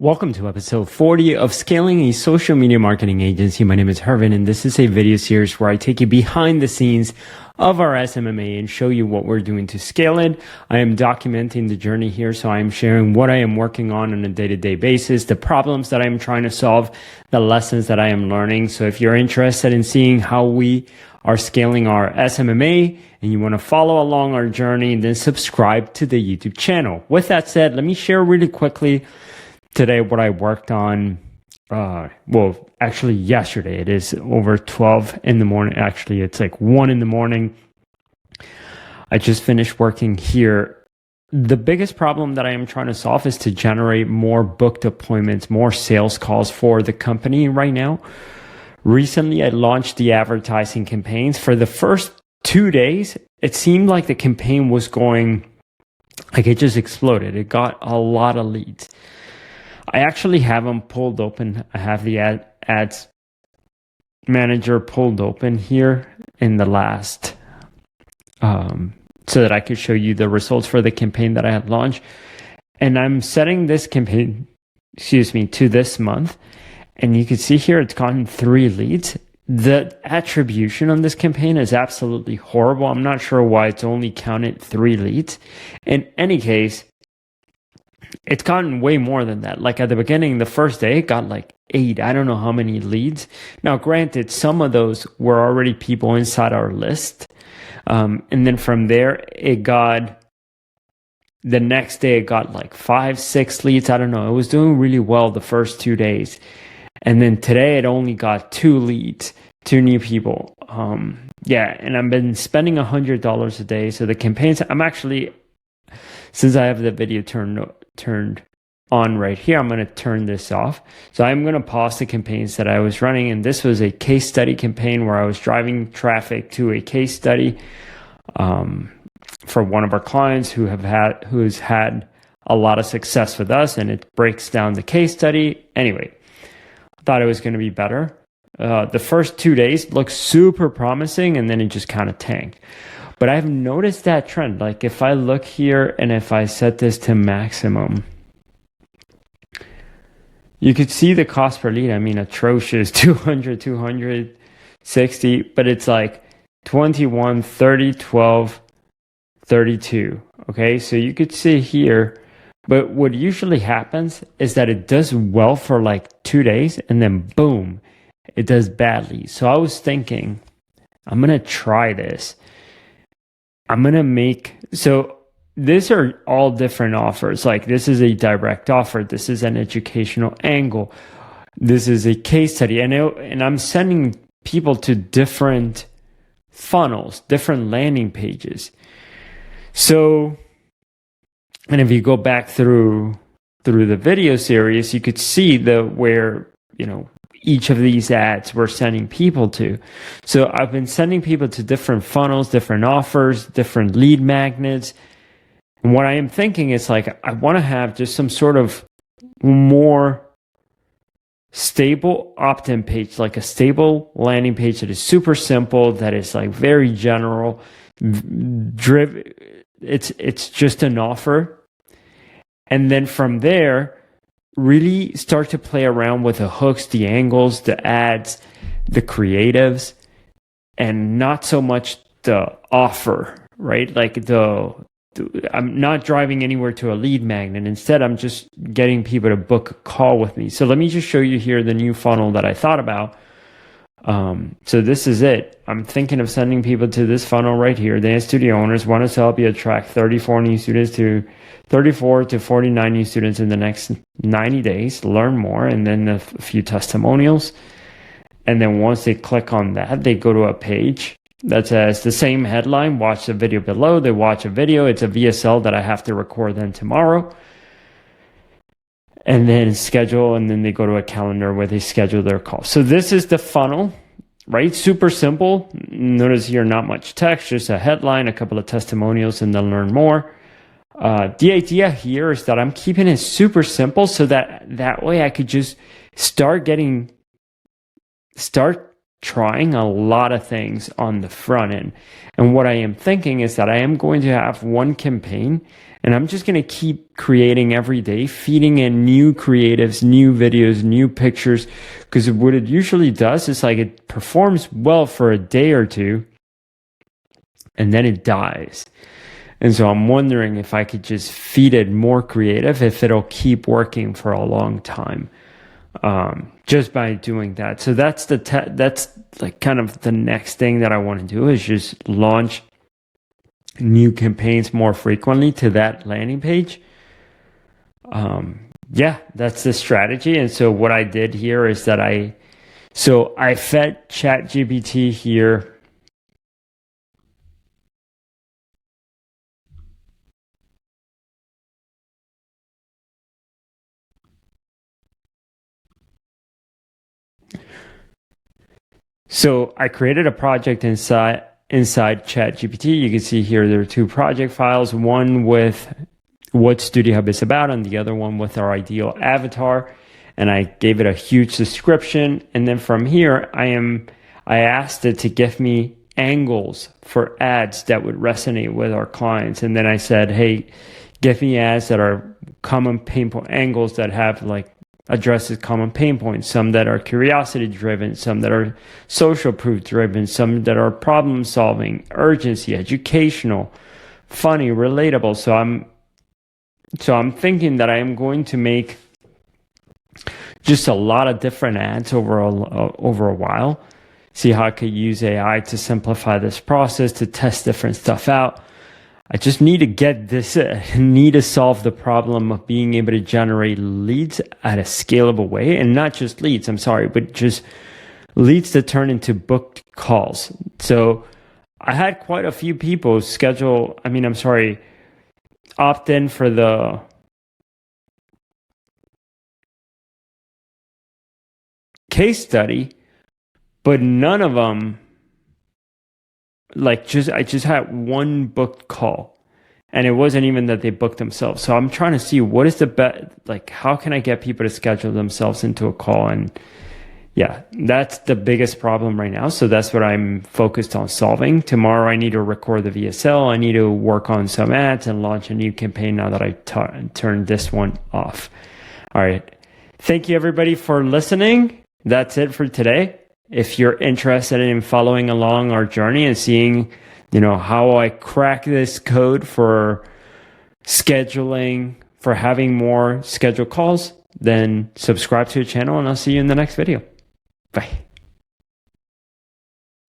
Welcome to episode 40 of Scaling a Social Media Marketing Agency. My name is Hervin, and this is a video series where I take you behind the scenes of our SMMA and show you what we're doing to scale it. I am documenting the journey here, so I am sharing what I am working on a day-to-day basis, the problems that I am trying to solve, the lessons that I am learning. So if you're interested in seeing how we are scaling our SMMA and you want to follow along our journey, then subscribe to the YouTube channel. With that said, let me share really quickly today what I worked on. Actually yesterday. It is over 12 in the morning. Actually, it's like 1 in the morning. I just finished working here. The biggest problem that I am trying to solve is to generate more booked appointments, more sales calls for the company right now. Recently, I launched the advertising campaigns. For the first 2 days, it seemed like the campaign was going, like it just exploded. It got a lot of leads. I actually have them pulled open. I have the ads manager pulled open here in the last, so that I could show you the results for the campaign that I had launched. And I'm setting this campaign, to this month. And you can see here, it's gotten 3 leads. The attribution on this campaign is absolutely horrible. I'm not sure why it's only counted 3 leads. In any case, it's gotten way more than that. Like at the beginning, the first day, it got like 8. I don't know how many leads. Now, granted, some of those were already people inside our list. And then from there, the next day, it got like 5, 6 leads. I don't know. It was doing really well the first 2 days. And then today, it only got 2 leads, 2 new people. And I've been spending $100 a day. So the campaigns, since I have the video turned on right here, I'm going to turn this off. So I'm going to pause the campaigns that I was running. And this was a case study campaign where I was driving traffic to a case study for one of our clients who's had a lot of success with us. And it breaks down the case study. Anyway, I thought it was going to be better. The first 2 days looked super promising, and then it just kind of tanked. But I've noticed that trend. Like if I look here and if I set this to maximum, you could see the cost per lead. I mean, atrocious, 200, 260, but it's like 21, 30, 12, 32. Okay, so you could see here, but what usually happens is that it does well for like 2 days and then boom, it does badly. So I was thinking, I'm going to try this. So these are all different offers. Like this is a direct offer. This is an educational angle. This is a case study. And I'm sending people to different funnels, different landing pages. So, and if you go back through the video series, you could see where each of these ads we're sending people to. So I've been sending people to different funnels, different offers, different lead magnets. And what I am thinking is like, I want to have just some sort of more stable opt-in page, like a stable landing page that is super simple, that is like very general, driven. It's just an offer. And then from there, really start to play around with the hooks, the angles, the ads, the creatives, and not so much the offer, right? Like I'm not driving anywhere to a lead magnet. Instead, I'm just getting people to book a call with me. So let me just show you here the new funnel that I thought about. So this is it. I'm thinking of sending people to this funnel right here. Dance studio owners want us to help you attract 34 to 49 new students in the next 90 days. Learn more, and then a few testimonials. And then once they click on that, they go to a page that says the same headline, watch the video below. They watch a video. It's a VSL that I have to record then tomorrow. And then schedule, and then they go to a calendar where they schedule their call. So this is the funnel, right? Super simple. Notice here, not much text, just a headline, a couple of testimonials, and then learn more. The idea here is that I'm keeping it super simple so that way I could just start trying a lot of things on the front end. And what I am thinking is that I am going to have one campaign and I'm just going to keep creating every day, feeding in new creatives, new videos, new pictures. Because what it usually does is like it performs well for a day or two and then it dies. And so I'm wondering if I could just feed it more creative, if it'll keep working for a long time. Just by doing that. So that's that's like kind of the next thing that I want to do is just launch new campaigns more frequently to that landing page. Yeah, that's the strategy. And so what I did here is that I fed ChatGPT here. So I created a project inside ChatGPT. You can see here there are two project files, one with what Studio Hub is about and the other one with our ideal avatar. And I gave it a huge description. And then from here, I asked it to give me angles for ads that would resonate with our clients. And then I said, hey, give me ads that are common pain point angles that have like addresses common pain points, some that are curiosity driven, some that are social proof driven, some that are problem solving, urgency, educational, funny, relatable. So I'm thinking that I am going to make just a lot of different ads over a while. See how I could use AI to simplify this process, to test different stuff out. I just need to get this, need to solve the problem of being able to generate leads at a scalable way, and not just leads, but just leads that turn into booked calls. So I had quite a few people opt in for the case study, but none of them I just had one booked call, and it wasn't even that they booked themselves. So I'm trying to see what is the best, how can I get people to schedule themselves into a call? And yeah, that's the biggest problem right now. So that's what I'm focused on solving. Tomorrow I need to record the VSL. I need to work on some ads and launch a new campaign now that I turned this one off. All right. Thank you everybody for listening. That's it for today. If you're interested in following along our journey and seeing, how I crack this code for scheduling, for having more scheduled calls, then subscribe to the channel and I'll see you in the next video. Bye.